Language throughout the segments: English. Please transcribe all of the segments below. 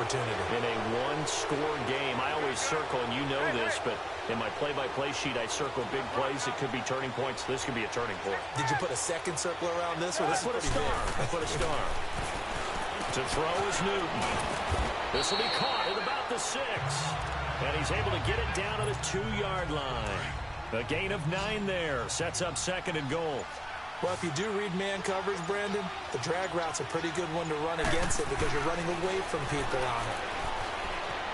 opportunity. In a one-score game, I always circle, and you know this, but in my play-by-play sheet, I circle big plays. It could be turning points. This could be a turning point. Did you put a second circle around this one? I put a star. I put a star. To throw is Newton. This will be caught at about the 6. And he's able to get it down to the 2-yard line. A gain of 9 there. Sets up 2nd and goal. Well, if you do read man coverage, Brandon, the drag route's a pretty good one to run against it because you're running away from people on it.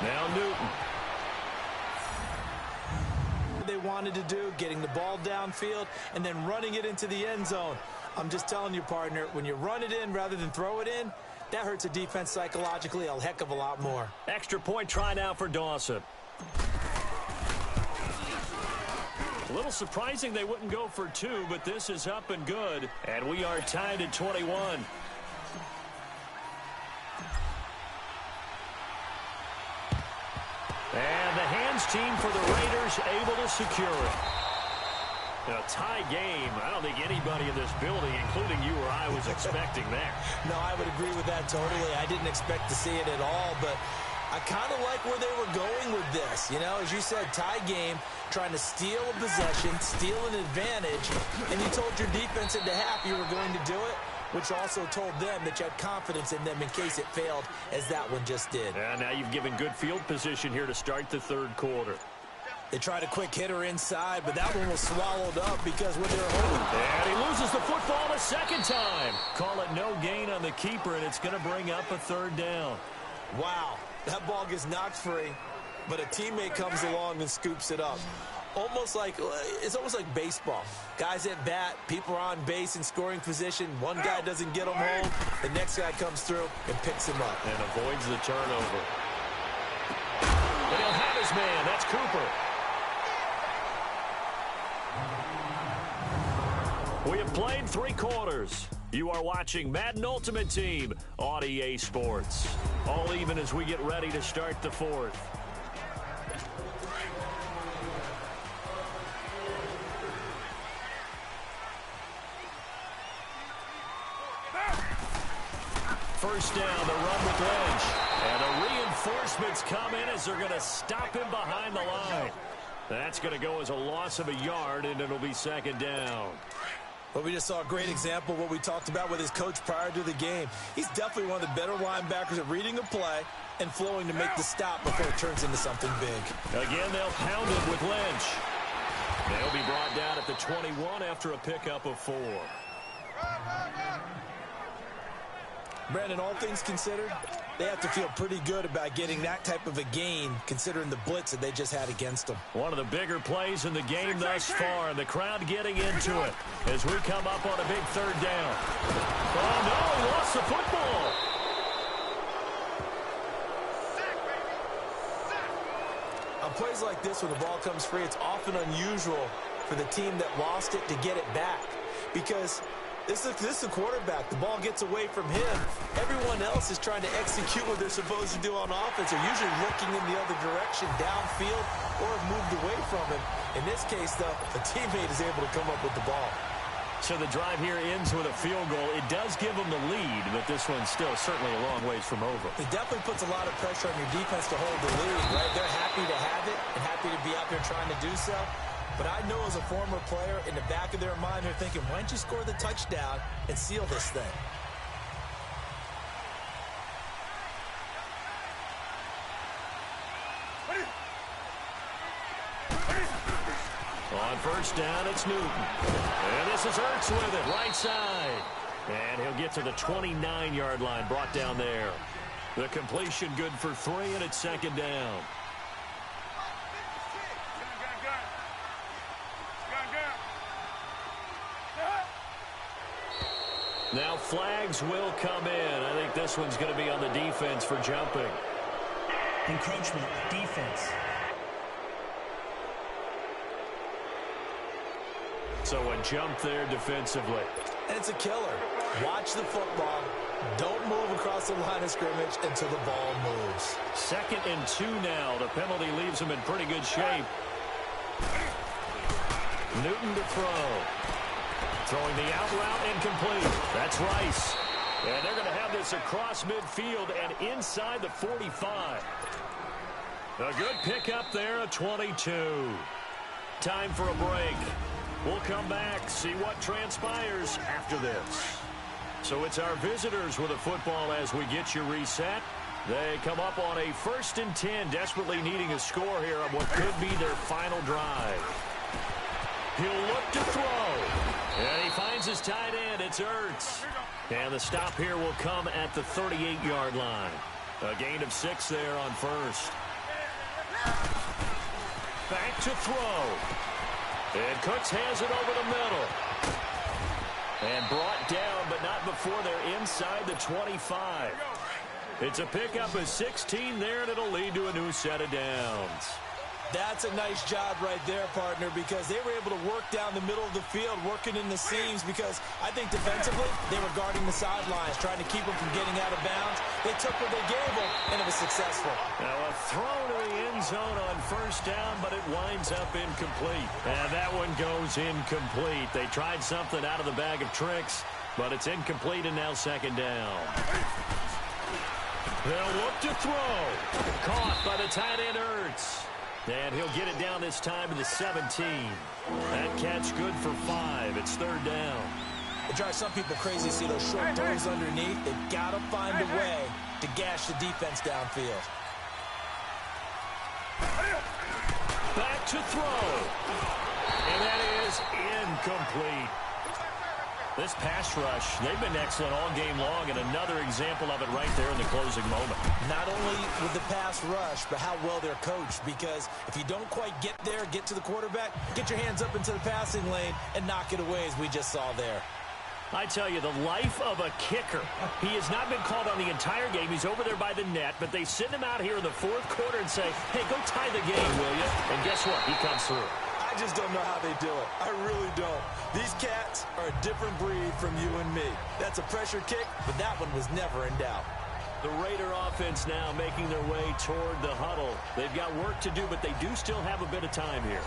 Now Newton. They wanted to do, getting the ball downfield and then running it into the end zone. I'm just telling you, partner, when you run it in rather than throw it in, that hurts a defense psychologically a heck of a lot more. Extra point try now for Dawson. A little surprising they wouldn't go for 2, but this is up and good. And we are tied at 21. And the hands team for the Raiders able to secure it. A tie game. I don't think anybody in this building, including you or I, was expecting that. No, I would agree with that totally. I didn't expect to see it at all, but I kind of like where they were going with this. You know, as you said, tie game, trying to steal a possession, steal an advantage, and you told your defense into half you were going to do it, which also told them that you had confidence in them in case it failed, as that one just did. And now you've given good field position here to start the 3rd quarter. They tried a quick hitter inside, but that one was swallowed up because what they were hoping. And he loses the football a 2nd time. Call it no gain on the keeper, and it's going to bring up a 3rd down. Wow, that ball gets knocked free, but a teammate comes along and scoops it up. It's almost like baseball. Guys at bat, people are on base in scoring position. One guy doesn't get them home. The next guy comes through and picks him up. And avoids the turnover. And he'll have his man. That's Cooper. We have played 3 quarters. You are watching Madden Ultimate Team on EA Sports. All even as we get ready to start the 4th. First down, the run with Lynch. And the reinforcements come in as they're going to stop him behind the line. That's going to go as a loss of a yard, and it'll be 2nd down. Well, we just saw a great example of what we talked about with his coach prior to the game. He's definitely one of the better linebackers at reading a play and flowing to make the stop before it turns into something big. Again, they'll pound it with Lynch. They'll be brought down at the 21 after a pickup of 4. Brandon, all things considered, they have to feel pretty good about getting that type of a gain considering the blitz that they just had against them. One of the bigger plays in the game thus far, and the crowd getting into it as we come up on a big 3rd down. Oh, no, he lost the football. On plays like this, when the ball comes free, it's often unusual for the team that lost it to get it back because this is the quarterback. The ball gets away from him. Everyone else is trying to execute what they're supposed to do on offense. They're usually looking in the other direction, downfield, or have moved away from him. In this case, though, a teammate is able to come up with the ball. So the drive here ends with a field goal. It does give them the lead, but this one's still certainly a long ways from over. It definitely puts a lot of pressure on your defense to hold the lead, right? They're happy to have it and happy to be out there trying to do so. But I know as a former player, in the back of their mind, they're thinking, why don't you score the touchdown and seal this thing? On first down, it's Newton. And this is Ertz with it, right side. And he'll get to the 29-yard line, brought down there. The completion good for 3, and it's 2nd down. Now flags will come in. I think this one's going to be on the defense for jumping. Encroachment, defense. So a jump there defensively. And it's a killer. Watch the football. Don't move across the line of scrimmage until the ball moves. 2nd and 2 now. The penalty leaves him in pretty good shape. Newton to throw. Throwing the out route incomplete. That's Rice. And they're going to have this across midfield and inside the 45. A good pickup there, a 22. Time for a break. We'll come back, see what transpires after this. So it's our visitors with a football as we get you reset. They come up on a 1st and 10, desperately needing a score here on what could be their final drive. He'll look to throw. And he finds his tight end. It's Ertz. And the stop here will come at the 38-yard line. A gain of 6 there on 1st. Back to throw. And Cooks has it over the middle. And brought down, but not before they're inside the 25. It's a pickup of 16 there, and it'll lead to a new set of downs. That's a nice job right there, partner, because they were able to work down the middle of the field, working in the seams, because I think defensively they were guarding the sidelines, trying to keep them from getting out of bounds. They took what they gave them, and it was successful. Now a throw to the end zone on 1st down, but it winds up incomplete. And that one goes incomplete. They tried something out of the bag of tricks, but it's incomplete, and now 2nd down. They'll look to throw. Caught by the tight end Ertz. And he'll get it down this time to the 17. That catch good for 5. It's 3rd down. It drives some people crazy to see those short throws underneath. They've got to find a way to gash the defense downfield. Back to throw. And that is incomplete. This pass rush, they've been excellent all game long, and another example of it right there in the closing moment. Not only with the pass rush, but how well they're coached, because if you don't quite get there, get to the quarterback, get your hands up into the passing lane and knock it away, as we just saw there. I tell you, the life of a kicker. He has not been called on the entire game. He's over there by the net, but they send him out here in the 4th quarter and say, hey, go tie the game, will you? And guess what? He comes through. I just don't know how they do it. I really don't. These cats are a different breed from you and me. That's a pressure kick, but that one was never in doubt. The Raider offense now making their way toward the huddle. They've got work to do, but they do still have a bit of time here.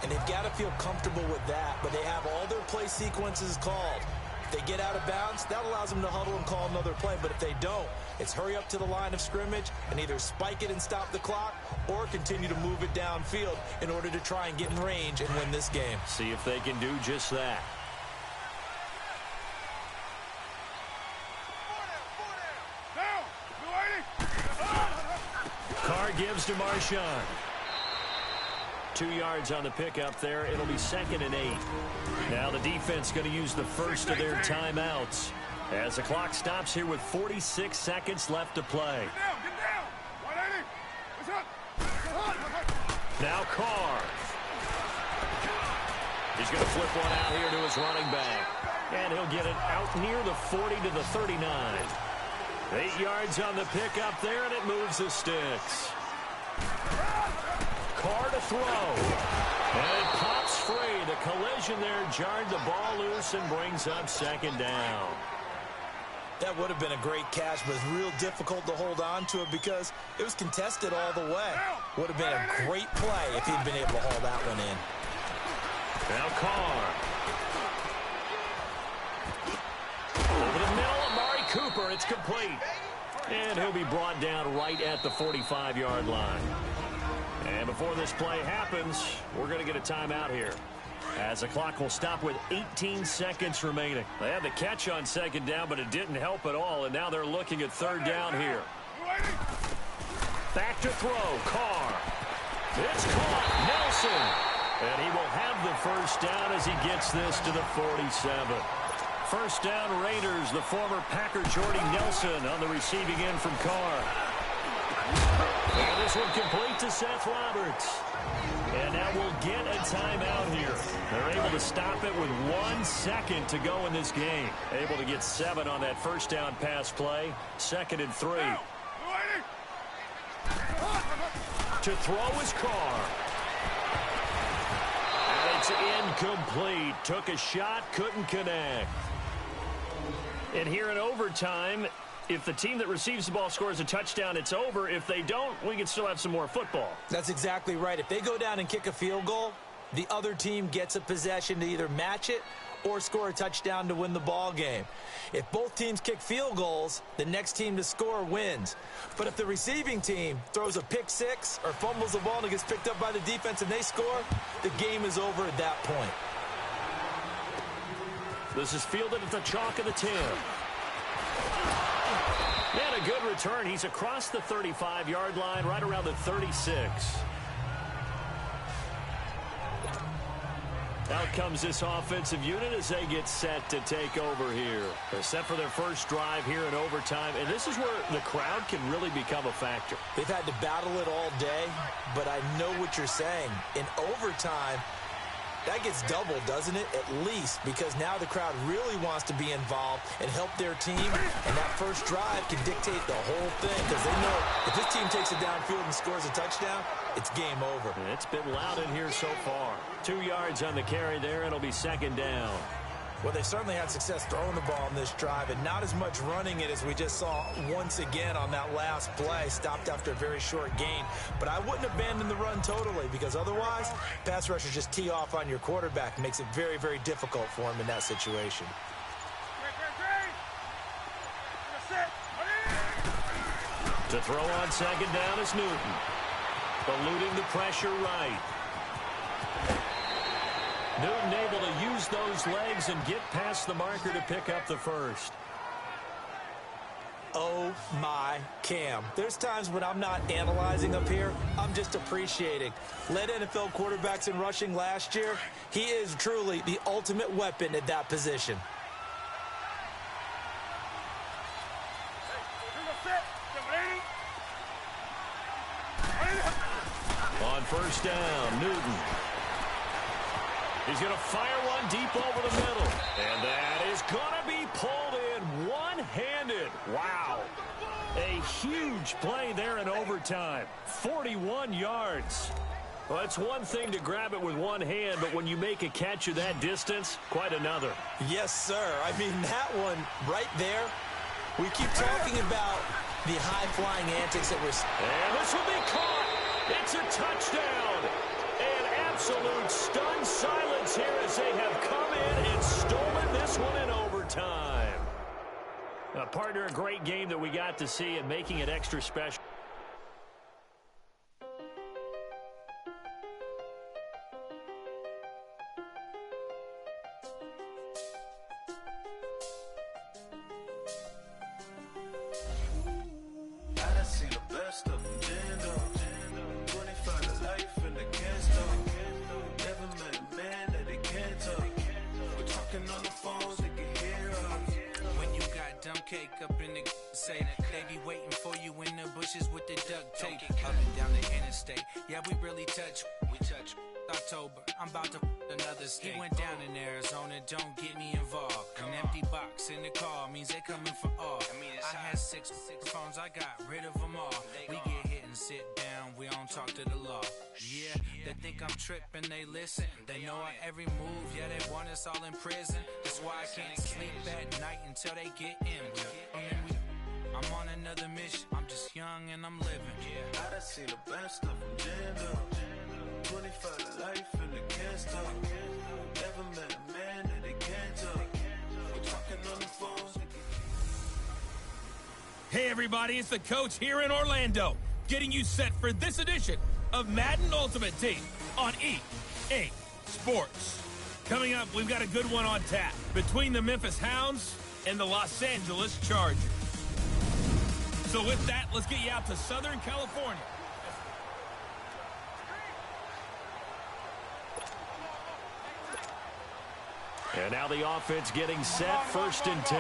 And they've got to feel comfortable with that, but they have all their play sequences called. If they get out of bounds, that allows them to huddle and call another play. But if they don't, it's hurry up to the line of scrimmage and either spike it and stop the clock or continue to move it downfield in order to try and get in range and win this game. See if they can do just that. Carr gives to Marshawn. 2 yards on the pickup there. It'll be 2nd and 8. Now the defense going to use the first of their timeouts as the clock stops here with 46 seconds left to play. Now Carr. He's going to flip one out here to his running back. And he'll get it out near the 40 to the 39. 8 yards on the pickup there, and it moves the sticks. Carr to throw. And it pops free. The collision there jarred the ball loose and brings up 2nd down. That would have been a great catch, but it's real difficult to hold on to it because it was contested all the way. Would have been a great play if he'd been able to haul that one in. Now Carr. Over the middle, Amari Cooper. It's complete. And he'll be brought down right at the 45-yard line. And before this play happens, we're going to get a timeout here, as the clock will stop with 18 seconds remaining. They had the catch on 2nd down, but it didn't help at all, and now they're looking at 3rd down here. Back to throw. Carr. It's caught. Nelson. And he will have the 1st down as he gets this to the 47. 1st down Raiders. The former Packer Jordy Nelson on the receiving end from Carr. And this one complete to Seth Roberts. And now we'll get a timeout here. They're able to stop it with 1 second to go in this game. Able to get 7 on that 1st down pass play. 2nd and 3. To throw is Carr. And it's incomplete. Took a shot, couldn't connect. And here in overtime, if the team that receives the ball scores a touchdown, it's over. If they don't, we can still have some more football. That's exactly right. If they go down and kick a field goal, the other team gets a possession to either match it or score a touchdown to win the ball game. If both teams kick field goals, the next team to score wins. But if the receiving team throws a pick six or fumbles the ball and it gets picked up by the defense and they score, the game is over at that point. This is fielded at the chalk of the 10. And a good return. He's across the 35-yard line, right around the 36. Out comes this offensive unit as they get set to take over here. They're set for their first drive here in overtime, and this is where the crowd can really become a factor. They've had to battle it all day, but I know what you're saying. In overtime, that gets doubled, doesn't it? At least, because now the crowd really wants to be involved and help their team, and that first drive can dictate the whole thing because they know if this team takes it downfield and scores a touchdown, it's game over. It's been loud in here so far. 2 yards on the carry there, and it'll be second down. Well, they've certainly had success throwing the ball on this drive and not as much running it as we just saw once again on that last play. Stopped after a very short gain. But I wouldn't abandon the run totally because otherwise, pass rushers just tee off on your quarterback. It makes it very, very difficult for him in that situation. To throw on second down is Newton. Eluding the pressure right. Newton able to use those legs and get past the marker to pick up the first. Oh, my Cam. There's times when I'm not analyzing up here. I'm just appreciating. Led NFL quarterbacks in rushing last year. He is truly the ultimate weapon at that position. On first down, Newton. He's going to fire one deep over the middle. And that is going to be pulled in one-handed. Wow. A huge play there in overtime. 41 yards. Well, it's one thing to grab it with one hand, but when you make a catch of that distance, quite another. Yes, sir. I mean, that one right there, we keep talking about the high-flying antics that we're... And this will be caught. It's a touchdown. An absolute stunned silence here as they have come in and stolen this one in overtime. Partner, a great game that we got to see and making it extra special. Cake up in the say they be waiting for you in the bushes with the duct tape up and down the interstate. Yeah, we really touch. We touch. October, I'm about to another state. He went down in Arizona, don't get me involved. An empty box in the car means they coming for all. I had six phones, I got rid of them all. We get hit and sit down, we don't talk to the law. Yeah, they think I'm tripping, they listen. They know our every move, yeah, they want us all in prison. That's why I can't sleep at night until they get in. I'm on another mission, I'm just young and I'm living. Yeah, I done seen the best of them jammed up. 25 to life and they can't stop. Never met a man that they can't talk. We're talking on the phone. Hey everybody, it's the coach here in Orlando, getting you set for this edition of Madden Ultimate Team on EA Sports. Coming up, we've got a good one on tap between the Memphis Hounds and the Los Angeles Chargers. So with that, let's get you out to Southern California. And now the offense getting set, first and 10.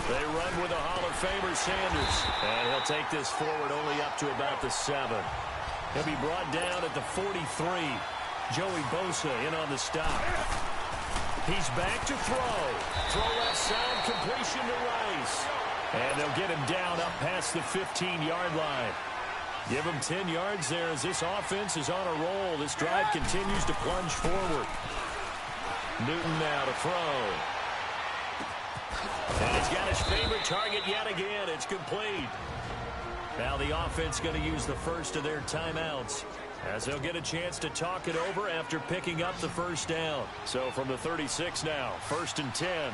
They run with a Hall of Famer, Sanders. And he'll take this forward only up to about the 7. He'll be brought down at the 43. Joey Bosa in on the stop. He's back to throw. Throw left side, completion to Rice. And they'll get him down up past the 15-yard line. Give him 10 yards there as this offense is on a roll. This drive continues to plunge forward. Newton now to throw. And he's got his favorite target yet again. It's complete. Now the offense going to use the first of their timeouts. as they'll get a chance to talk it over after picking up the first down. So from the 36 now, 1st and 10.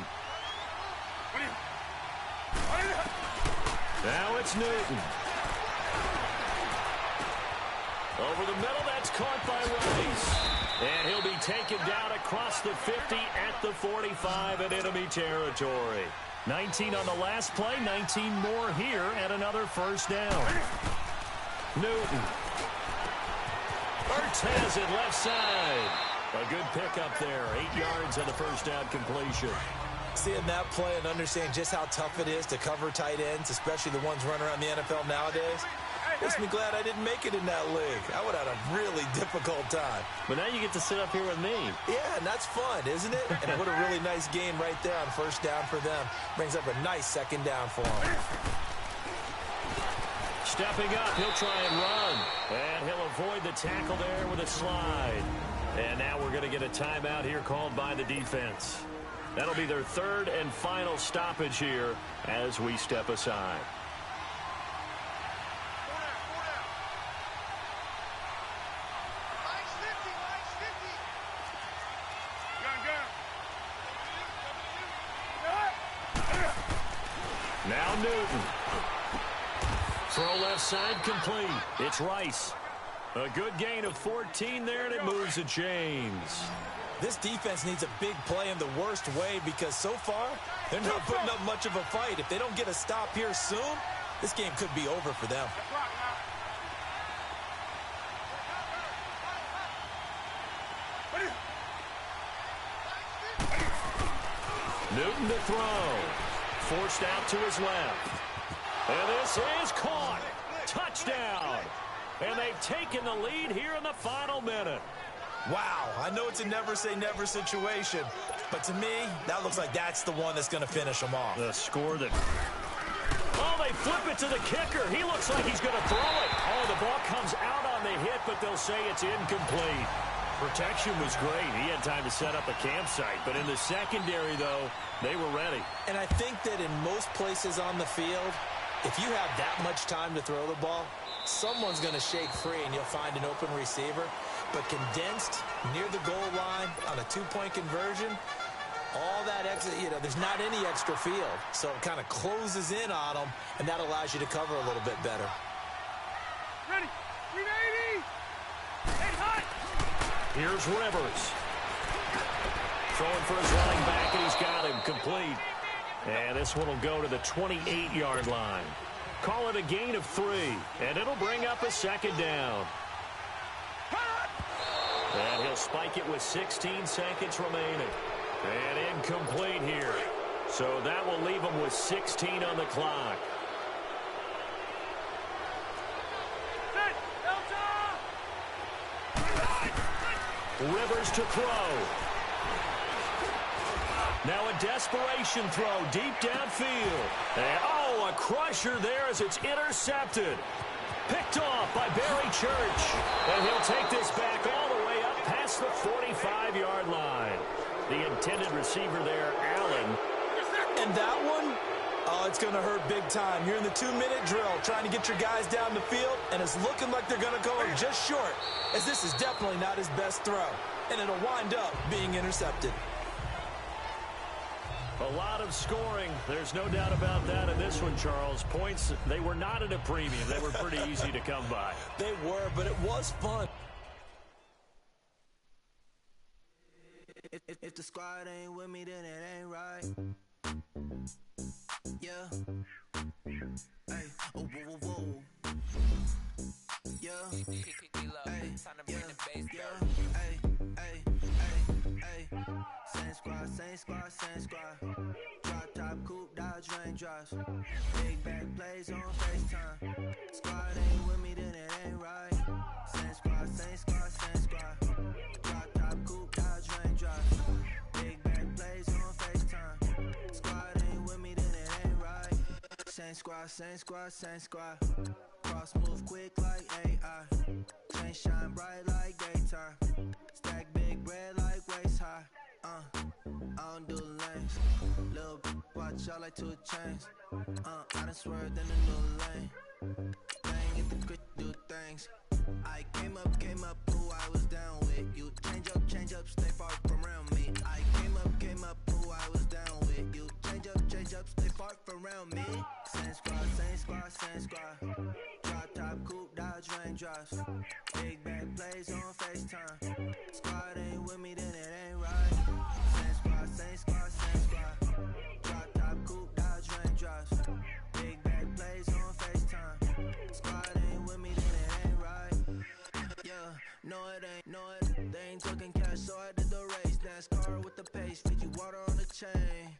Now it's Newton. Over the middle, that's caught by Rice. And he'll be taken down across the 50 at the 45 in enemy territory. 19 on the last play, 19 more here, and another first down. Newton. Ertz has it left side. A good pickup there. 8 yards on the first down completion. Seeing that play and understand just how tough it is to cover tight ends, especially the ones running around the NFL nowadays, makes me glad I didn't make it in that league. I would have had a really difficult time. But now you get to sit up here with me. Yeah, and that's fun, isn't it? And what a really nice game right there on first down for them. Brings up a nice second down for them. Stepping up, he'll try and run. And he'll avoid the tackle there with a slide. And now we're going to get a timeout here called by the defense. That'll be their 3rd and final stoppage here as we step aside. Now Newton. Throw left side complete. It's Rice. A good gain of 14 there, and it moves the chains. This defense needs a big play in the worst way because so far, they're not putting up much of a fight. If they don't get a stop here soon, this game could be over for them. Newton to throw. Forced out to his left. And this is caught. Touchdown. And they've taken the lead here in the final minute. Wow, I know it's a never-say-never situation, but to me, that looks like that's the one that's going to finish them off. The score that... Oh, they flip it to the kicker. He looks like he's going to throw it. Oh, the ball comes out on the hit, but they'll say it's incomplete. Protection was great. He had time to set up a campsite, but in the secondary, though, they were ready. And I think that in most places on the field, if you have that much time to throw the ball, someone's going to shake free and you'll find an open receiver. But condensed near the goal line on a 2-point conversion, all that extra, there's not any extra field. So it kind of closes in on them, and that allows you to cover a little bit better. Ready. 380. Hey, hot. Here's Rivers. Throwing for his running back, and he's got him complete. And this one will go to the 28-yard line. Call it a gain of 3, and it'll bring up a second down. And he'll spike it with 16 seconds remaining. And incomplete here. So that will leave him with 16 on the clock. Rivers to throw. Now a desperation throw deep downfield. And, oh, a crusher there as it's intercepted. Picked off by Barry Church. And he'll take this back all the way up past the 45-yard line. The intended receiver there, Allen. And that one, oh, it's going to hurt big time. You're in the 2-minute drill trying to get your guys down the field, and it's looking like they're going to go just short, as this is definitely not his best throw. And it'll wind up being intercepted. A lot of scoring. There's no doubt about that in this one, Charles. Points, they were not at a premium. They were pretty easy to come by. They were, but it was fun. If the squad ain't with me, then it ain't right. Yeah. Hey. Oh, whoa, whoa, whoa. Yeah. Hey. Yeah. Hey. Hey. Hey. Hey. Same squad, same squad, same squad. Drop top, coupe, dodge, raindrops. Big back plays on FaceTime. Squad ain't with me, then it ain't right. Same squad, same squad, same squad. Drop top, coupe, dodge, raindrops. Big back plays on FaceTime. Squad ain't with me, then it ain't right. Same squad, same squad, same squad. Cross move quick like AI. Chain shine bright like daytime. Stack big bread like waist high. I don't do lanes. Little watch out like 2 chains. I done swerved in a new lane. Bang at the quick do things. I came up, came up, who I was down with. You change up, stay far from around me. I came up, who I was down with. You change up, stay far from around me. Same squad. Drop top, coupe, dodge, raindrops. Big bag plays on FaceTime. Squad ain't with me, then it ain't right. Same squad. Drop top, coupe, dodge, raindrops. Big bag plays on FaceTime. Squad ain't with me, then it ain't right. Yeah, no it ain't. They ain't talking cash, so I did the race. NASCAR with the pace, feed you water on the chain.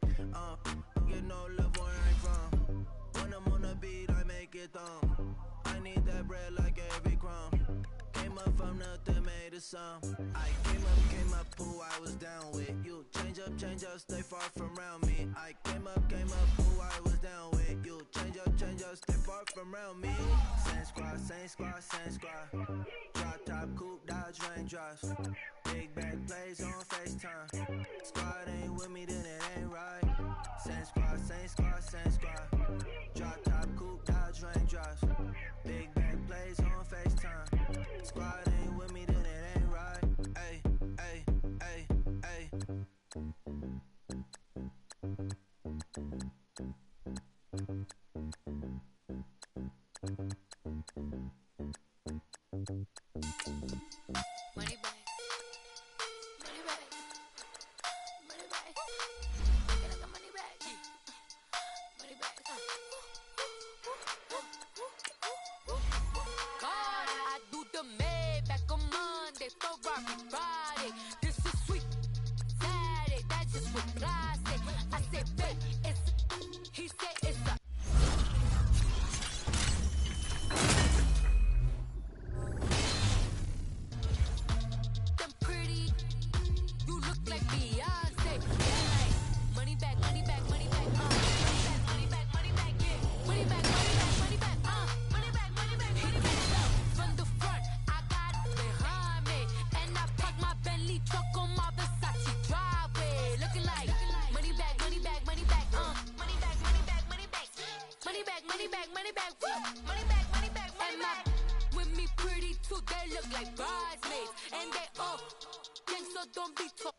Get no love where I ain't from. When I'm on the beat, I make it thumb. I need that bread like every crumb. Came up from nothing, made a sum. I came up, who I was down with. You change up, stay far from around me. I came up, who I was down with. You change up, stay far from around me. Same squad. Drop top, coupe, dodge, raindrops. Big bag plays on FaceTime. Squad ain't with me, then it ain't right. Same squad. Drop top, coupe, dodge, raindrops. Big bag plays on FaceTime. Squad ain't with me, then it ain't right. Ay. Money back. Get the money back. God, I do the Maybach on Monday, Ferrari Friday. This is sweet Saturday, that's just what plastic. I said, babe, he said it's a. Them pretty, you look like Beyonce. Yeah. Money back, money back, money back, money back, money back, yeah. Money back, money back, money back, money back, money back, money back. From the front, I got it behind me, and I park my Bentley truck on my Versace driveway, looking like money back, money back, money back, money back, money back, money back, money back, money back, money back, money back, money back, money back. With me pretty too, they look like bridesmaids, and they all gang, so don't be talk.